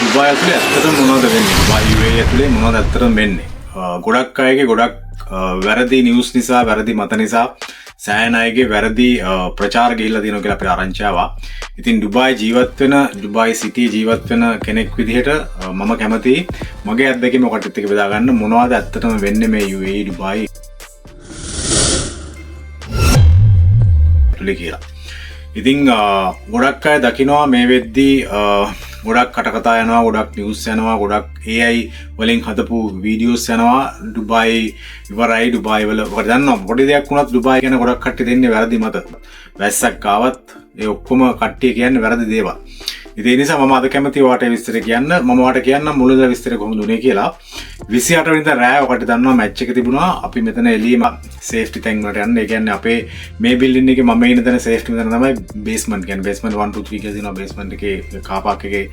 දුබායි ඇතුලේ ඇත්තටම මොනවද වෙන්නේ? දුබායි UAE ඇතුලේ මොනවද ඇත්තටම වෙන්නේ? ගොඩක් අයගේ ගොඩක් වැරදි නිවුස් නිසා, වැරදි මත නිසා සෑහෙන අයගේ වැරදි ප්‍රචාර ගිහිල්ලා තියෙනවා කියලා අපිට ආරංචි ආවා. ඉතින් දුබායි ජීවත් වෙන, දුබායි සිටි ජීවත් වෙන කෙනෙක් විදිහට මම කැමතියි මගේ අත්දැකීම ඔකටත් එක්ක බෙදා ගන්න මොනවද ඇත්තටම වෙන්නේ මේ UAE දුබායි ඇතුලේ කියලා. ඉතින් ගොඩක් අය දකිනවා මේ වෙද්දී ගොඩක් කටකතා යනවා, ගොඩක් නිවුස් යනවා, ගොඩක් AI වලින් හදපු වීඩියෝස් යනවා. දුබායි ඉවරයි, දුබායි වල ඔකට දන්නවා පොඩි දෙයක් වුණත් දුබායි ගැන ගොඩක් කට්ටිය දෙන්නේ වැරදි මත. වැස්සක් ආවත් ඒ ඔක්කොම කට්ටිය කියන්නේ වැරදි දේවල්. ඉතින් ඒ නිසා මම අද කැමතියි ඔයාට විස්තර කියන්න. මම ඔයාට කියන්නම් මුලින්ම විස්තර කොහොමද උනේ කියලා. 28 වෙනිදා රෑ ඔකට දන්නවා මැච් එක තිබුණා. අපි මෙතන එළියම සේෆ්ටි තැන් වලට යන්න. ඒ කියන්නේ අපේ මේ බිල්ඩින් එකේ මම ඉන්න තැන සේෆ්ටි මෙතන තමයි බේස්මන්ට් කියන්නේ. බේස්මන්ට් 1 2 3 කියලා තියෙනවා. බේස්මන්ට් එකේ කාර් පාක් එකේ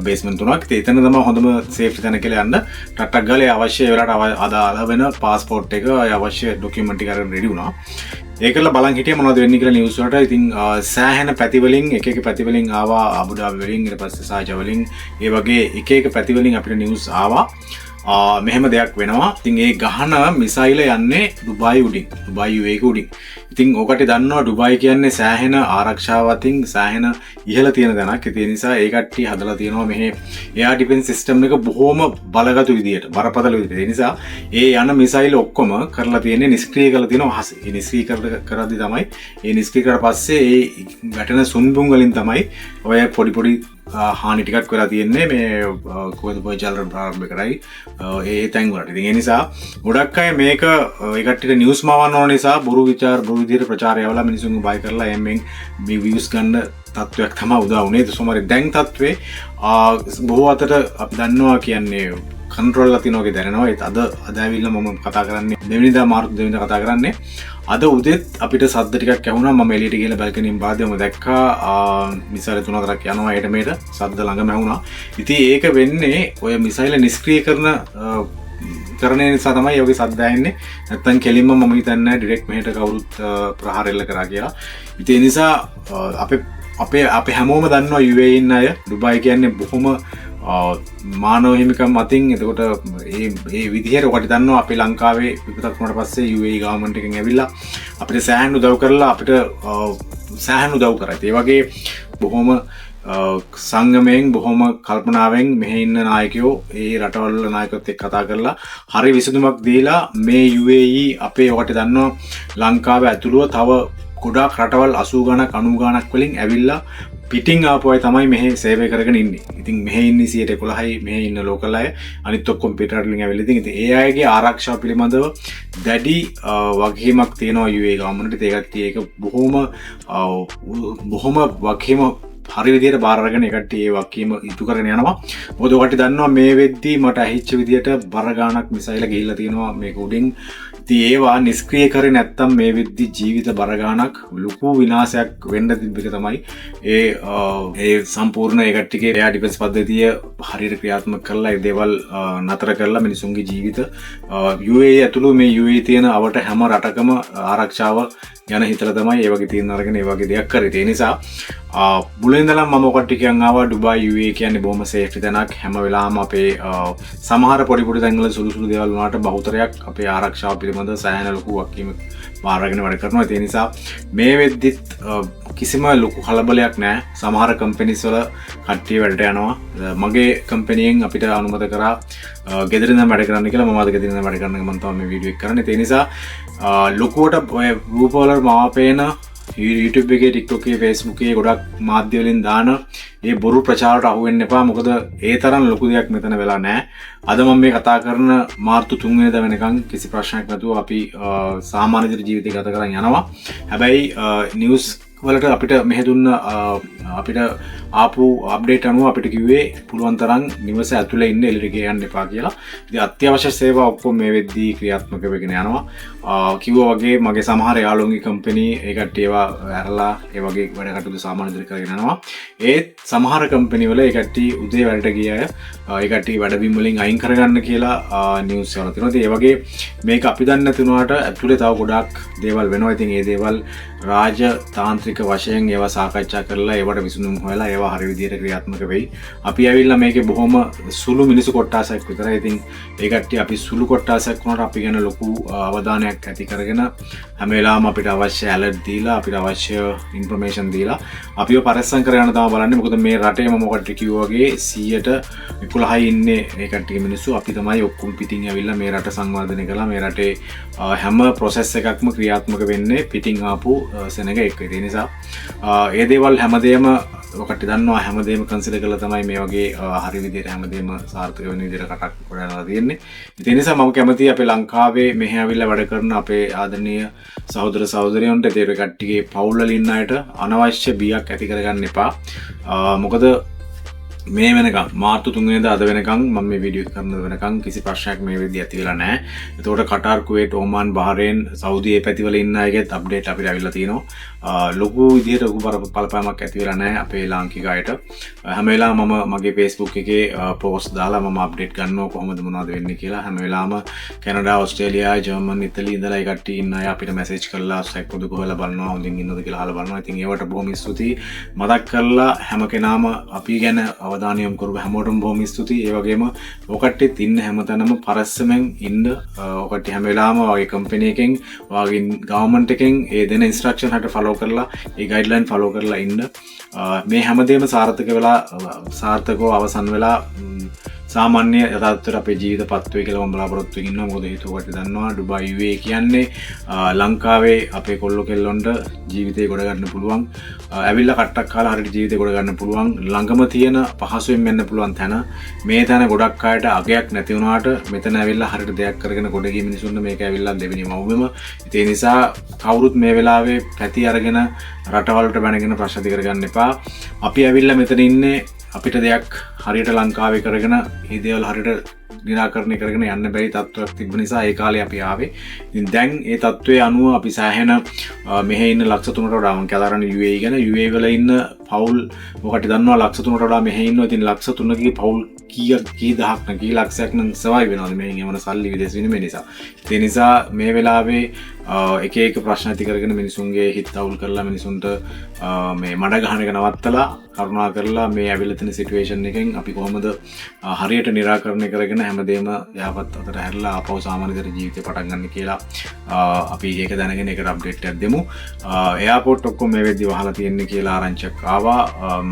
බේස්මන්ට් තුනක්. ඉතින් එතන තමයි හොඳම සේෆ්ටි තැන කියලා යන්න. ටට්ටක් ගාලා අවශ්‍ය වෙලාවට අදාළ වෙන පාස්පෝර්ට් එක අවශ්‍ය ඩොකියුමන්ට් ටික අරගෙන රෙඩි වුණා. ඒකල බලන් හිටියේ මොනවද වෙන්නේ කියලා නිවුස් වලට. ඉතින් සෑහෙන පැතිවලින් එක පැතිවලින් ආවා. අබුඩාබි වලින් ඊට පස්සේ සාජා වලින් ඒ වගේ එක පැතිවලින් අපිට නිවුස් ආවා. මෙහෙම දෙයක් වෙනවා. ඉතින් ඒ ගහන මිසයිල යන්නේ දුබායි උඩින්, දුබායි UAE උඩින්. ඉතින් ඔකට දන්නවා දුබායි කියන්නේ සෑහෙන ආරක්ෂාවතින් සෑහෙන ඉහළ තියෙන තැනක්. ඒ නිසා ඒ කට්ටිය හදලා තියෙනවා මෙහි එයාර් ඩිෆෙන්ස් සිස්ටම් එක බොහොම බලගතු විදියට, බරපතල විදියට. ඒ නිසා ඒ යන මිසයිල් ඔක්කොම කරලා තියෙන්නේ නිෂ්ක්‍රීය කරලා තියෙනවා අහසේ. ඒ නිෂ්ක්‍රීය කරද්දි තමයි ඒ නිෂ්ක්‍රීය කරලා පස්සේ ඒ වැටෙන සුන්බුන් වලින් තමයි ඔය පොඩි හානි ටිකක් වෙලා තියෙන්නේ මේ කොහෙද පොජල් ප්‍රාරම්භ කරයි ඒ තැන් වලට. ඉතින් ඒ නිසා ගොඩක් අය මේක ඒ කට්ටියට නිවුස් මවන්න ඕන නිසා බොරු විදියට ප්‍රචාරය යවලා මිනිසුන්ව බය කරලා එම්ෙන් මේ views ගන්න තත්වයක් තමයි උදා වුනේ. සමහර දැන් තත්වේ බොහෝ අතට අපි දන්නවා කියන්නේ කන්ට්‍රෝල් ලා තියෙනවා වගේ දැනෙනවා. ඒත් අද ඇවිල්ලා මම කතා කරන්නේ දෙවෙනිදා මාර්තු දෙවෙනිදා කතා කරන්නේ. අද උදේත් අපිට සද්ද ටිකක් ඇහුණා. මම එළියට ගිහලා බල්කනියෙන් බාද්දියම දැක්කා මිසයිල් 3-4ක් යනවා එයට මෙයට. සද්ද ළඟම ඇහුණා. ඉතින් ඒක වෙන්නේ ඔය මිසයිල් නිෂ්ක්‍රීය කරන නිසා තමයි ඔයගේ සද්ද ඇහෙන්නේ. නැත්තම් කෙලින්ම මම හිතන්නේ ඩිරෙක්ට් මෙහෙට කවුරුත් ප්‍රහාර එල්ල කරා කියලා. ඉතින් ඒ නිසා අපේ හැමෝම දන්නවා UAE ඉන්න අය දුබායි කියන්නේ බොහොම මානව හිමිකම් අතින්. එතකොට ඒ විදිහට ඔකට දන්නවා අපේ ලංකාවේ විපතක් වුණාට පස්සේ UAE ගවර්න්මන්ට් එකෙන් ඇවිල්ලා අපිට සෑහෙන උදව් කරලා අපිට සෑහෙන උදව් කරා. ඒ වගේ බොහොම සංගමයෙන් බොහොම කල්පනාවෙන් මෙහි ඉන්න නායකයෝ ඒ රටවල් නායකයොත් එක්ක කතා කරලා හරි විසඳුමක් දීලා මේ UAE අපේ ඔකට දන්නවා ලංකාවේ ඇතුළුව තව ගොඩාක් රටවල් 80 ගණක් 90 ගණක් වලින් ඇවිල්ලා පිටින් ආපු අය තමයි මෙහි සේවය කරගෙන ඉන්නේ. ඉතින් මෙහි ඉන්නේ 11%යි මෙහි ඉන්න ලෝකල් අය. අනිත් ඔක්කොම පිටරට වලින් ඇවිල්ලා ඉතින් ඒ අයගේ ආරක්ෂාව පිළිබඳව දැඩි වගකීමක් තියෙනවා UAE ගවර්න්මන්ට් ඒකත් ඒක බොහොම වගකීම හරි විදියට බාර අරගෙන ඒකට ඒ වගකීම ඉටු කරගෙන යනවා. මොකද ඔකට දන්නවා මේ වෙද්දී මට ඇහිච්ච විදියට බර ගාණක් මිසයිල ගිහිල්ලා තියෙනවා මේක උඩින්. ඉතින් ඒවා නිෂ්ක්‍රීය කරේ නැත්තම් මේ වෙද්දී ජීවිත බර ගාණක් ලොකු විනාශයක් වෙන්න තිබ්බ එක තමයි ඒ සම්පූර්ණ ඒ කට්ටියගේ එයාර් ඩිෆෙන්ස් පද්ධතිය හරියට ක්‍රියාත්මක කරලා ඒ දේවල් නතර කරලා මිනිසුන්ගේ ජීවිත UAE ඇතුළු මේ UAE තියෙන අවට හැම රටකම ආරක්ෂාව යන හිතලා තමයි ඒ වගේ තීරණ අරගෙන ඒ වගේ දෙයක් කරේ. ඒ නිසා මුලින්දලම මම ඔකට කියන් ආවා දුබායි UAE කියන්නේ බොහොම සේෆ්ටි තැනක්. හැම වෙලාවම අපේ සමහර පොඩි තැන්වල සුළු දේවල් වුණාට බහුතරයක් අපේ ආරක්ෂාව පිළිබඳව සෑහෙන ලොකු වගකීමක් බාරගෙන වැඩ කරනවා. ඒ නිසා මේ වෙද්දිත් කිසිම ලොකු කලබලයක් නැහැ. සමහර කම්පැනිස් වල කට්ටිය වැඩට යනවා. මගේ කම්පැනියෙන් අපිට අනුමත කරා ගෙදරින් වැඩ කරන්න කියලා. මම අද ගෙදරින් වැඩ කරන්න මම තමයි මේ වීඩියෝ එක කරන්නේ. ඒ නිසා ලොකුවට ඔය රූපවල මාපේන YouTube එකේ TikTok එකේ Facebook එකේ ගොඩක් මාධ්‍ය වලින් දාන ඒ බොරු ප්‍රචාරයට අහු වෙන්න එපා. මොකද ඒ තරම් ලොකු දෙයක් මෙතන වෙලා නැහැ. අද මම මේ කතා කරන මාර්තු 3 වෙනිදා වෙනකන් කිසි ප්‍රශ්නයක් නැතුව අපි සාමාන්‍ය ජීවිතය ගත කරන් යනවා. හැබැයි නිවුස් වලට අපිට මෙහෙ දුන්න අපිට ආපු අප්ඩේට් අනුව අපිට කිව්වේ පුළුවන් තරම් නිවස ඇතුලේ ඉන්න එළියට යන්න එපා කියලා. ඉතින් අත්‍යවශ්‍ය සේවා ඔක්කොම මේ වෙද්දී ක්‍රියාත්මක වෙගෙන යනවා. කිව්වා වගේ මගේ සමහර යාළුවන්ගේ කම්පැනි ඒ කට්ටිය ඒවා ඇරලා ඒ වගේ වැඩ කටයුතු සාමාන්‍ය විදිහට කරගෙන යනවා. ඒත් සමහර කම්පැනි වල ඒ කට්ටිය උදේ වැඩට ගිය අය ඒ කට්ටිය වැඩබිම් වලින් අයින් කරගන්න කියලා නිවුස් වල තියෙනවා. ඉතින් ඒ වගේ මේක අපි දන්නේ නැති වුණාට ඇතුලේ තව ගොඩක් දේවල් වෙනවා. ඉතින් ඒ දේවල් රාජ්‍ය තාන්ත්‍රික වශයෙන් ඒවා සාකච්ඡා කරලා ඒවට විසඳුම් හොයලා ඒවා ඒවා හරි විදිහට ක්‍රියාත්මක වෙයි. අපි ඇවිල්ලා මේකේ බොහොම සුළු මිනිසු කොට්ටාසයක් විතරයි. ඉතින් ඒ කට්ටිය අපි සුළු කොට්ටාසයක් වුණාට අපි ගැන ලොකු අවධානයක් ඇති කරගෙන හැම වෙලාවම අපිට අවශ්‍ය ඇලර්ට් දීලා අපිට අවශ්‍ය ඉන්ෆර්මේෂන් දීලා අපිව පරිස්සම් කරගෙන තමයි බලන්නේ. මොකද මේ රටේම මොකට කිව්වා වගේ 111යි ඉන්නේ මේ කට්ටිය මිනිස්සු. අපි තමයි ඔක්කොම පිටින් ඇවිල්ලා මේ රට සංවර්ධනය කළා. මේ රටේ හැම ප්‍රොසෙස් එකක්ම ක්‍රියාත්මක වෙන්නේ පිටින් ආපු සෙනග එක්ක. ඒ නිසා ඒ දේවල් හැමදේම ඔකට දන්නවා හැමදේම කන්සිඩර් කරලා තමයි මේ වගේ හරි විදිහට හැමදේම සාර්ථක වෙන විදිහට කටක් කරලා තියෙන්නේ. ඒ නිසා මම කැමතියි අපේ ලංකාවේ මෙහි ඇවිල්ලා වැඩ කරන අපේ ආදරණීය සහෝදර සහෝදරියන්ට ඒ කට්ටියගේ පවුල් වල ඉන්න අයට අනවශ්‍ය බියක් ඇති කරගන්න එපා. මොකද මේ වෙනකම් මාර්තු 3 වෙනිදා අද වෙනකම් මම මේ වීඩියෝ කරන වෙනකම් කිසි ප්‍රශ්නයක් මේ වෙද්දී ඇති වෙලා නැහැ. එතකොට කටාර්, කුවේට්, ඕමාන්, බහරේන්, සෞදි මේ පැතිවල ඉන්න අයගෙත් අප්ඩේට් අපිට ඇවිල්ලා තියෙනවා. ලොකු විදිහට ලොකු බලපෑමක් ඇති වෙලා නැහැ අපේ ලාංකික අයට. හැම වෙලාවම මම මගේ Facebook එකේ පෝස්ට් දාලා මම අප්ඩේට් ගන්නවා කොහොමද මොනවද වෙන්නේ කියලා. හැම වෙලාවම කැනඩා, ඕස්ට්‍රේලියා, ජර්මනි, ඉතාලි ඉඳලා ඒ කට්ටිය ඉන්න අය අපිට මැසේජ් කරලා සයිකෝද කොහොලා බලනවා, හොඳින් ඉන්නවද කියලා අහලා බලනවා. ඉතින් ඒවට බොහොම ස්තුතියි. මතක් කරලා හැම කෙනාම අපි ගැන අවධානය යොමු කරව හැමෝටම බොහොම ස්තුතියි. ඒ වගේම ඔකට්ටිත් ඉන්න හැමතැනම පරස්සමෙන් ඉන්න. ඔකට්ටි හැම වෙලාවම ඔයගේ කම්පැනි එකෙන්, ඔයගේ ගවර්න්මන්ට් එකෙන් ඒ දෙන ඉන්ස්ට්‍රක්ෂන් හරියට ෆලෝ කරලා ඒ ගයිඩ්ලයින් ෆලෝ කරලා ඉන්න. මේ හැමදේම සාර්ථක වෙලා සාර්ථකව අවසන් වෙලා සාමාන්‍ය යථාර්ථයට අපේ ජීවිත පත් වේ කියලා මම බලාපොරොත්තු වෙමින් ඉන්නවා. මොකද හේතුව කොට දන්නවා ඩුබායි UAE කියන්නේ ලංකාවේ අපේ කොල්ලෝ කෙල්ලොන්ට ජීවිතේ ගොඩ ගන්න පුළුවන්. ඇවිල්ලා කට්ටක් කාලා හරියට ජීවිතේ ගොඩ ගන්න පුළුවන්. ළඟම තියෙන පහසුවෙන් යන්න පුළුවන් තැන. මේ තැන ගොඩක් අයට අගයක් නැති වුණාට මෙතන ඇවිල්ලා හරියට දෙයක් කරගෙන ගොඩ ගිය මිනිසුන්ට මේක ඇවිල්ලා දෙවෙනි මව්වෙම. ඒ නිසා කවුරුත් මේ වෙලාවේ පැති අරගෙන රටවලට බැනගෙන ප්‍රශ්න ඇති කරගන්න එපා. අපි ඇවිල්ලා මෙතන ඉන්නේ අපිට දෙයක් හරියට ලංකාවේ කරගෙන මේ දේවල් හරියට නිරාකරණය කරගෙන යන්න බැරි තත්ත්වයක් තිබ්බ නිසා ඒ කාලේ අපි ආවේ. ඉතින් දැන් ඒ තත්ත්වයේ අනුව අපි සෑහෙන මෙහෙ ඉන්න ලක්ෂ 3කට වඩා මම කියලා අරන් UAE ගැන UAE වල ඉන්න පවුල් මොකට දන්නවා ලක්ෂ 3කට වඩා මෙහෙ ඉන්නවා. ඉතින් ලක්ෂ 3කගේ පවුල් කී දහක් න කී ලක්ෂයක් නම් සවයි වෙනවද මෙහෙන් යවන සල්ලි විදේශ විනිමය නිසා. ඒ නිසා මේ වෙලාවේ එක එක ප්‍රශ්න ඇති කරගෙන මිනිසුන්ගේ හිත අවුල් කරලා මිනිසුන්ට මේ මඩ ගහන එක නවත්තලා කරුණා කරලා මේ ඇවිල්ලා තියෙන සිටුේෂන් එකෙන් අපි කොහොමද හරියට निराකරණය කරගෙන හැමදේම යහපත් අතට හැරලා ආපහු සාමාන්‍ය විදිහට ජීවිතේ පටන් ගන්න කියලා අපි ඒක දැනගෙන ඒකට අප්ඩේට් එකක් දෙමු. එයාපෝට් ඔක්කොම මේ වෙද්දි වහලා තියෙන්නේ කියලා ආරංචියක් ආවා.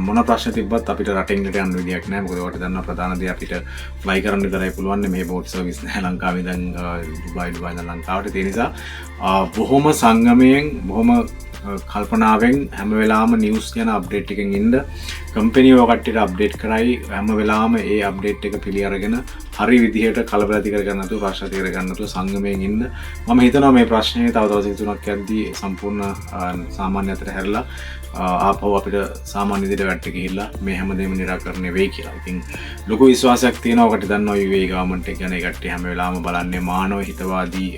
මොන ප්‍රශ්න තිබ්බත් අපිට රටින් රට යන්න විදියක් නැහැ. මොකද ඔයාලට දන්නා ප්‍රධාන දේ අපිට ෆ්ලයි කරන්න විතරයි පුළුවන්. මේ බෝට් සර්විස් නැහැ ලංකාවේ. දැන් ඩුබායි ඉඳන් ලංකාවට. ඒ නිසා බොහොම සංගමයෙන් බොහොම කල්පනාවෙන් හැම වෙලාවම නිවුස් ගැන අප්ඩේට් එකකින් ඉන්න. කම්පැනි ඔය කට්ටියට අප්ඩේට් කරයි හැම වෙලාවම ඒ අප්ඩේට් එක පිළි අරගෙන හරි විදිහට කලබල ඇති කරගන්න නැතුව ප්‍රශ්න ඇති කරගන්න නැතුව සංගමයෙන් ඉන්න. මම හිතනවා මේ ප්‍රශ්නේ තව දවස් 3ක් යද්දී සම්පූර්ණ සාමාන්‍ය අතට හැරලා ආපහු අපිට සාමාන්‍ය විදිහට වැට්ට ගිහිල්ලා මේ හැමදේම निराකරණය වෙයි කියලා. ඉතින් ලොකු විශ්වාසයක් තියෙනවා. ඔකට දන්නවා UAE ගවර්න්මන්ට් එක ගැන. ඒ කට්ටිය හැම වෙලාවම බලන්නේ මානව හිතවාදී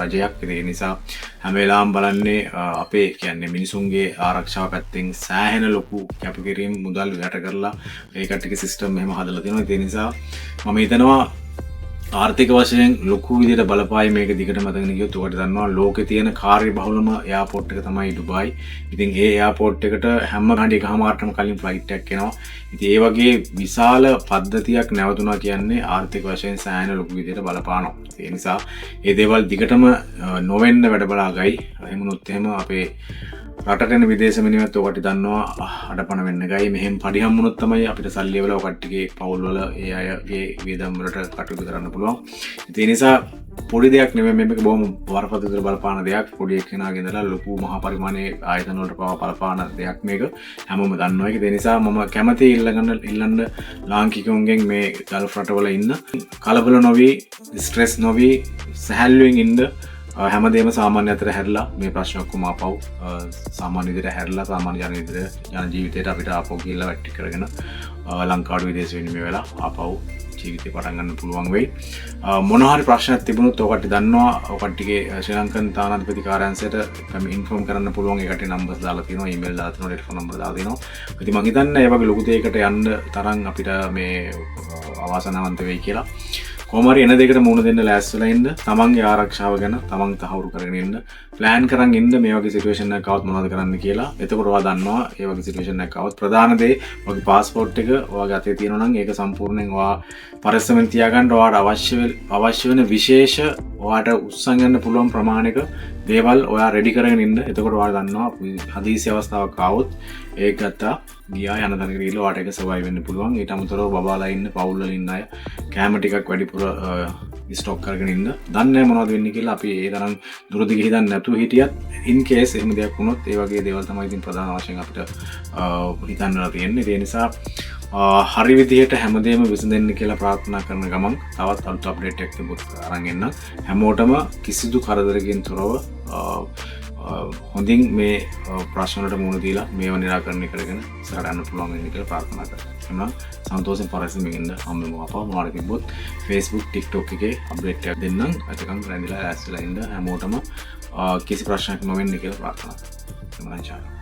රජයක්. ඒ නිසා හැම වෙලාවම බලන්නේ අපේ කියන්නේ මිනිසුන්ගේ ආරක්ෂාව පැත්තෙන් සෑහෙන ලොකු කැපකිරීම මුදල් වැට කරලා ඒ කට්ටියගේ සිස්ටම් එහෙම හදලා තියෙනවා. ඒ නිසා මම හිතනවා ආර්ථික වශයෙන් ලොකු විදිහට බලපායි මේක දිගටම අදගෙන ගියොත්. ඔකට දන්නවා ලෝකේ තියෙන කාර්ය බහුලම එයාපෝට් එක තමයි ඩුබායි. ඉතින් ඒ එයාපෝට් එකට හැම ගාණේ එකමාරටම කලින් ෆ්ලයිට් එකක් එනවා. ඉතින් ඒ වගේ විශාල පද්ධතියක් නැවතුණා කියන්නේ ආර්ථික වශයෙන් සෑහෙන ලොකු විදිහට බලපානවා. ඒ නිසා මේ දේවල් දිගටම නොවෙන්න වැඩ බලා ගයි. එහෙම වුණොත් එහෙම අපේ රටට එන විදේශ මිනිහත් ඔකට දන්නවා අඩපණ වෙන්න ගයි. මෙහෙම පඩි හම්බුනොත් තමයි අපිට සල්ලි වල ඔකට්ටිගේ පවුල් වල ඒ අයගේ වියදම් වලට කටයුතු කරන්න පුළුවන්. ඒ නිසා පොඩි දෙයක් නෙමෙයි මේක බොහොම වරපතල බලපාන දෙයක්. පොඩි එක්කෙනාගේ ඉඳලා ලොකු මහා පරිමාණයේ ආයතන වලට බලපාන දෙයක් මේක. හැමෝම දන්නවා ඒක. ඒ නිසා මම කැමතියි ඉල්ලන්න ලාංකිකයන්ගෙන් මේ ගල්ෆ් රටවල ඉන්න කලබල නොවි, ස්ට්‍රෙස් නොවි, සැහැල්ලුවෙන් ඉන්න. හැමදේම සාමාන්‍ය අතර හැරලා මේ ප්‍රශ්න ඔක්කොම ආපහු සාමාන්‍ය විදිහට හැරලා සාමාන්‍ය ජන ජීවිතයට අපිට ආපහු ගිහිල්ලා වැටි කරගෙන ලංකාවට විදේශ විනිමය වෙලා ආපහු ජීවිතේ පටන් ගන්න පුළුවන් වෙයි. මොන හරි ප්‍රශ්නයක් තිබුණොත් ඔකට දන්නවා ඔකට්ටිගේ ශ්‍රී ලංකන් තානාධිපති කාර්යාංශයට ඉන්ෆෝම් කරන්න පුළුවන්. ඒකට නම්බර්ස් දාලා තියෙනවා, ඊමේල් දාලා තියෙනවා, ටෙලිෆෝන් නම්බර් දාලා තියෙනවා. ඉතින් මම හිතන්නේ ඒ වගේ ලොකු දෙයකට යන්න තරම් අපිට මේ අවාසනාවන්ත වෙයි කියලා. කොහොමරි එන දෙකට මුහුණ දෙන්න ලෑස්ති වෙලා ඉන්න, තමන්ගේ ආරක්ෂාව ගැන තමන් තහවුරු කරගෙන ඉන්න, ප්ලෑන් කරන් ඉන්න මේ වගේ සිටුේෂන් එකක් આવත් මොනවද කරන්න කියලා. එතකොට ඔයා දන්නවා මේ වගේ සිටුේෂන් එකක් આવත් ප්‍රධාන දේ ඔයාගේ પાස්පෝර්ට් එක ඔයාගේ අතේ තියෙනවා නම් ඒක සම්පූර්ණයෙන් ඔයා පරිස්සමෙන් තියාගන්න. ඔයාට අවශ්‍ය වෙන විශේෂ ඔයාට උත්සන් ගන්න පුළුවන් ප්‍රමාණයක දේවල් ඔයා රෙඩි කරගෙන ඉන්න. එතකොට ඔයා දන්නවා හදිසි අවස්ථාවක් ආවොත් ඒක ගත්තා ගියා යන තැනකට ගිහලා ඔයාට ඒක සර්වයිව් වෙන්න පුළුවන්. ඊට අමතරව බබාලා ඉන්න පවුල් වල ඉන්න අය කැම ටිකක් වැඩිපුර ස්ටොක් කරගෙන ඉන්න. දන්නේ නැහැ මොනවද වෙන්නේ කියලා. අපි ඒ තරම් දුරදි ගිහින් නැතුව හිටියත් ඉන් කේස් එහෙම දෙයක් වුණොත් ඒ වගේ දේවල් තමයි ඉතින් ප්‍රධාන වශයෙන් අපිට හිතන්නලා තියෙන්නේ. ඒ නිසා හරි විදිහට හැමදේම විසඳෙන්න කියලා ප්‍රාර්ථනා කරන ගමන් තවත් අලුත් අප්ඩේට් එකක් තිබුත් අරන් එන්න. හැමෝටම කිසිදු කරදරකින් තොරව හොඳින් මේ ප්‍රශ්නවලට මුහුණ දීලා මේව නිරාකරණය කරගෙන ඉස්සරහට යන්න පුළුවන් වෙන්න කියලා ප්‍රාර්ථනා කරනවා. එහෙනම් සන්තෝෂෙන් පරිස්සමෙන් ඉන්න හම්බෙමු අපා. මොනවාට තිබ්බොත් Facebook TikTok එකේ අප්ඩේට් එකක් දෙන්නම්. ඒකම් රැඳිලා ඇස්ලා ඉන්න හැමෝටම කිසි ප්‍රශ්නයක් නොවෙන්න කියලා ප්‍රාර්ථනා කරනවා. එහෙනම්